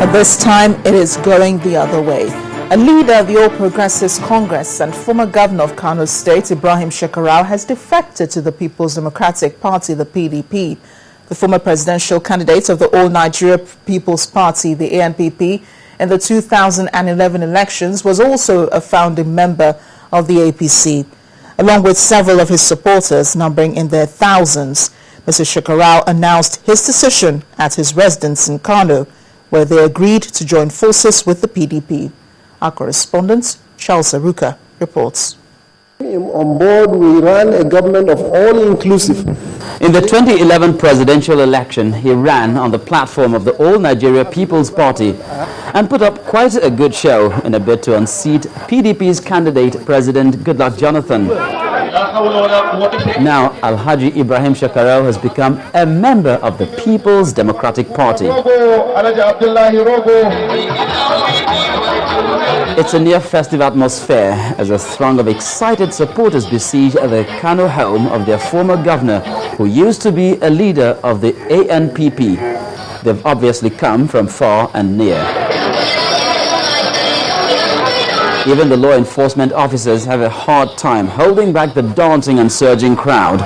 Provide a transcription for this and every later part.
At this time, it is going the other way. A leader of the All Progressives Congress and former governor of Kano State, Ibrahim Shekarau, has defected to the People's Democratic Party, the PDP. The former presidential candidate of the All Nigeria People's Party, the ANPP, in the 2011 elections was also a founding member of the APC. Along with several of his supporters, numbering in their thousands, Mr. Shekarau announced his decision at his residence in Kano, where they agreed to join forces with the PDP. Our correspondent, Charles Aruka, reports. On board, we ran a government of all-inclusive. In the 2011 presidential election, he ran on the platform of the All Nigeria People's Party and put up quite a good show in a bid to unseat PDP's candidate, President Goodluck Jonathan. Now, Alhaji Ibrahim Shekarau has become a member of the People's Democratic Party. It's a near-festive atmosphere as a throng of excited supporters besiege the Kano home of their former governor, who used to be a leader of the ANPP. They've obviously come from far and near. Even the law enforcement officers have a hard time holding back the daunting and surging crowd.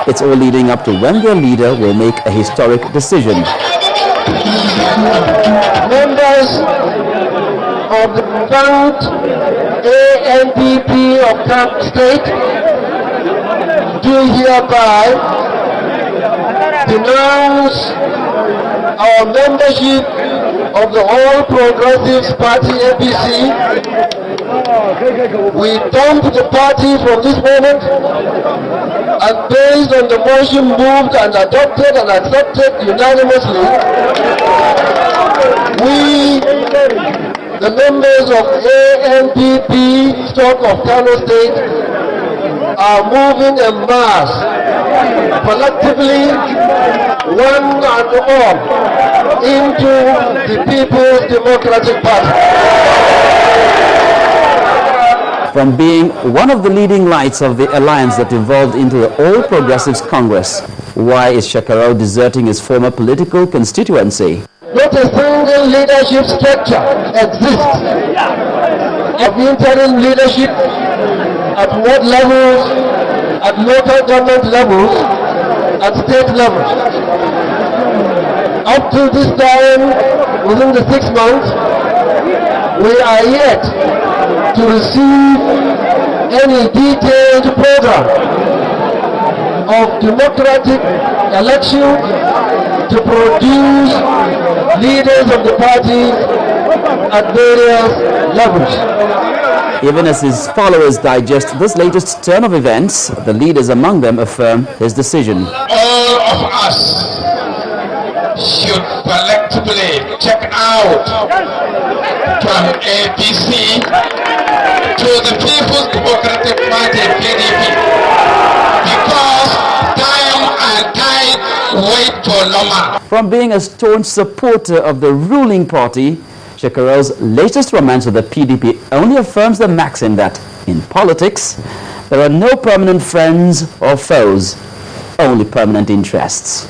It's all leading up to when their leader will make a historic decision. Members of the current ANPP of Kano State do hereby denounce our membership of the All Progressives Party APC. We dump the party from this moment, and based on the motion moved and adopted and accepted unanimously, we, the members of ANPP stock of Kano State, are moving en masse, collectively, one and all, into the People's Democratic Party. From being one of the leading lights of the alliance that evolved into the All Progressives Congress, why is Shekarau deserting his former political constituency? Not a single leadership structure exists of interim leadership at ward levels, at local government levels, at state levels. Up to this time, within the 6 months, we are yet to receive any detailed program of democratic election to produce leaders of the party at various levels. Even as his followers digest this latest turn of events, the leaders among them affirm his decision. All of us should collectively check out from APC to the People's Democratic Party PDP, because time and tide wait for no man. From being a staunch supporter of the ruling party, Shekarau's latest romance with the PDP only affirms the maxim that, in politics, there are no permanent friends or foes, only permanent interests.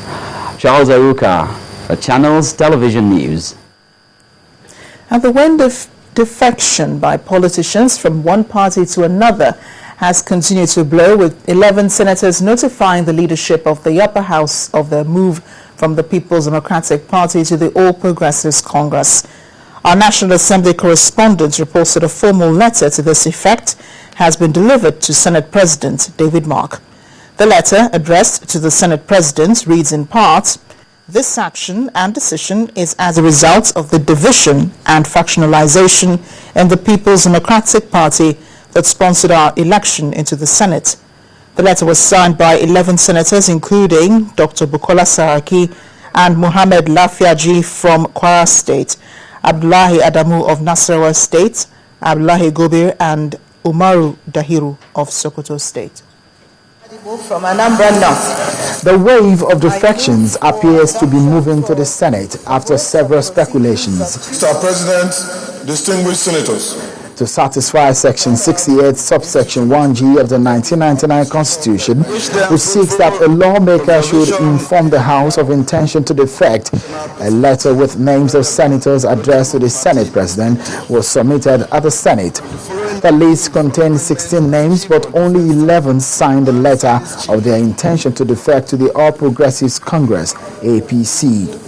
Charles Aruka, the Channels Television News. And the wind of defection by politicians from one party to another has continued to blow, with 11 senators notifying the leadership of the upper house of their move from the People's Democratic Party to the All Progressives Congress. Our National Assembly correspondent reports that a formal letter to this effect has been delivered to Senate President David Mark. The letter, addressed to the Senate President, reads in part, "This action and decision is as a result of the division and factionalization in the People's Democratic Party that sponsored our election into the Senate." The letter was signed by 11 senators, including Dr. Bukola Saraki and Mohammed Lafiaji from Kwara State, Abdullahi Adamu of Nasarawa State, Abdullahi Gobir, and Umaru Dahiru of Sokoto State. From Anambra North. The wave of defections appears to be moving to the Senate after several speculations. Mr. President, distinguished senators. to satisfy Section 68, subsection 1G of the 1999 Constitution, which seeks that a lawmaker should inform the House of intention to defect. A letter with names of senators addressed to the Senate President was submitted at the Senate. The list contained 16 names, but only 11 signed the letter of their intention to defect to the All Progressives Congress, APC.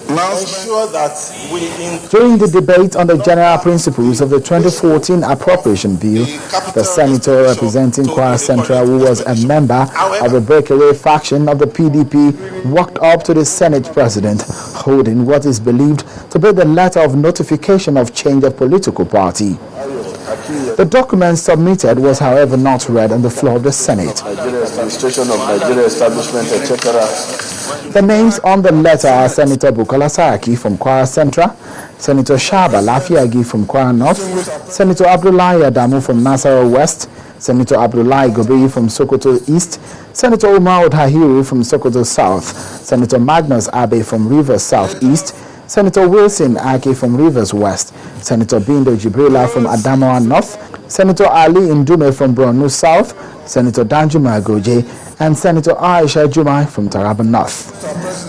During the debate on the general principles of the 2014 appropriation bill, the senator representing Kwara Central, who was a member of the breakaway faction of the PDP, walked up to the Senate President, holding what is believed to be the letter of notification of change of political party. The document submitted was, however, not read on the floor of the Senate. The names on the letter are Senator Bukola Saraki from Kwara Central, Senator Shaba Lafiagi from Kwara North, Senator Abdullahi Adamu from Nasarawa West, Senator Abdullahi Gobeyi from Sokoto East, Senator Umar Odhahiru from Sokoto South, Senator Magnus Abe from Rivers South East, Senator Wilson Ake from Rivers West, Senator Bindo Jibrila from Adamawa North, Senator Ali Indume from Borno South, Senator Danjuma Goje, and Senator Aisha Jumai from Taraba North.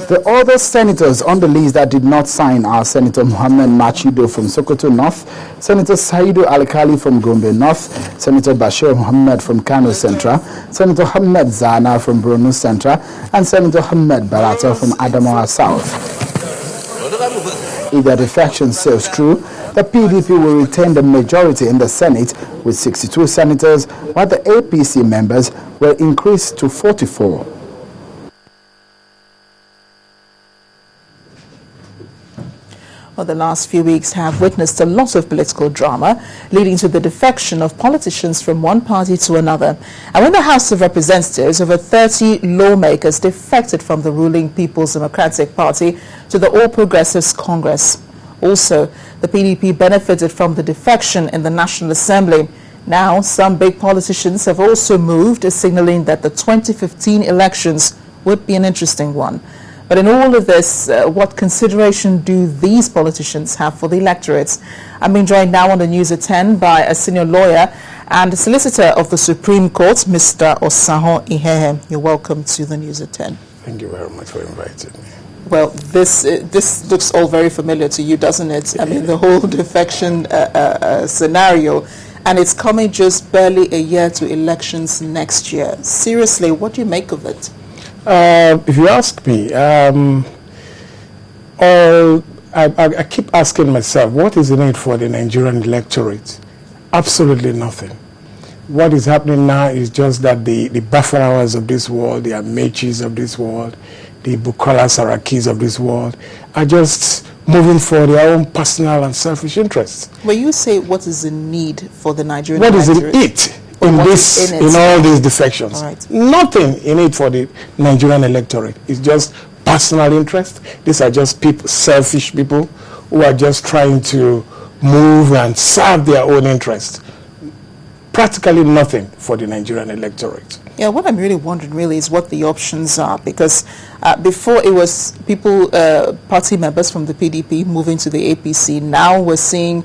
The other senators on the list that did not sign are Senator Muhammad Machido from Sokoto North, Senator Saidu Al-Khali from Gombe North, Senator Bashir Muhammad from Kano Central, Senator Ahmed Zana from Borno Central, and Senator Ahmed Barata from Adamawa South. If the defection sails true, the PDP will retain the majority in the Senate with 62 senators, while the APC members will increase to 44. Well, the last few weeks have witnessed a lot of political drama, leading to the defection of politicians from one party to another. And when the House of Representatives, over 30 lawmakers defected from the ruling People's Democratic Party to the All Progressives Congress. Also, the PDP benefited from the defection in the National Assembly. Now, some big politicians have also moved, signaling that the 2015 elections would be an interesting one. But in all of this, what consideration do these politicians have for the electorates? I'm being joined now on the News at 10 by a senior lawyer and solicitor of the Supreme Court, Mr. Osaho Ihehe. You're welcome to the News at 10. Thank you very much for inviting me. Well, this looks all very familiar to you, doesn't it? I mean, the whole defection scenario, and it's coming just barely a year to elections next year. Seriously, what do you make of it? If you ask me, I keep asking myself, what is in it for the Nigerian electorate? Absolutely nothing. What is happening now is just that the Bafarawas of this world, the Amechis of this world, the Bukola Sarakis of this world are just moving for their own personal and selfish interests. When you say what is the need for the Nigerian what electorate? What is in it? In all these defections, right. Nothing in it for the Nigerian electorate. It's just personal interest. These are just people, selfish people who are just trying to move and serve their own interest. Practically nothing for the Nigerian electorate. Yeah, what I'm really wondering really is what the options are, because before it was people, party members from the PDP moving to the APC. Now we're seeing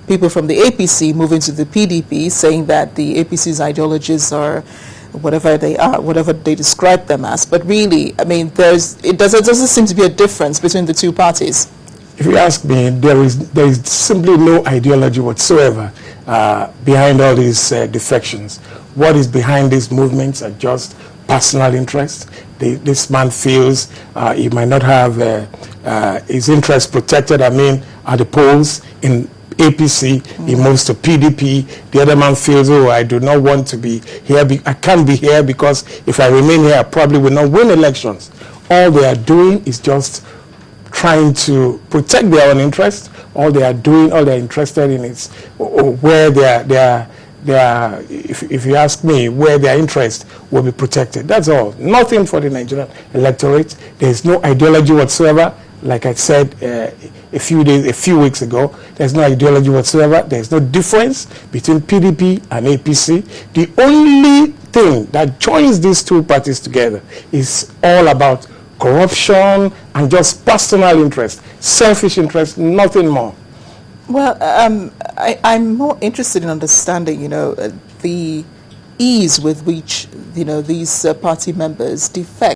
people from the APC moving to the PDP, saying that the APC's ideologies are whatever they are, whatever they describe them as. But really, I mean, there doesn't seem to be a difference between the two parties. If you ask me, there is simply no ideology whatsoever behind all these defections. What is behind these movements are just personal interest. This man feels he might not have his interest protected, at the polls. In APC, he moves to PDP. The other man feels, oh, I do not want to be here. I can't be here because if I remain here, I probably will not win elections. All they are doing is just trying to protect their own interest. All they are doing, all they're interested in is where if you ask me, where their interest will be protected. That's all. Nothing for the Nigerian electorate. There's no ideology whatsoever. Like I said a few weeks ago, there's no ideology whatsoever. There's no difference between PDP and APC. The only thing that joins these two parties together is all about corruption and just personal interest, selfish interest, nothing more. Well, I'm more interested in understanding, the ease with which, these party members defect.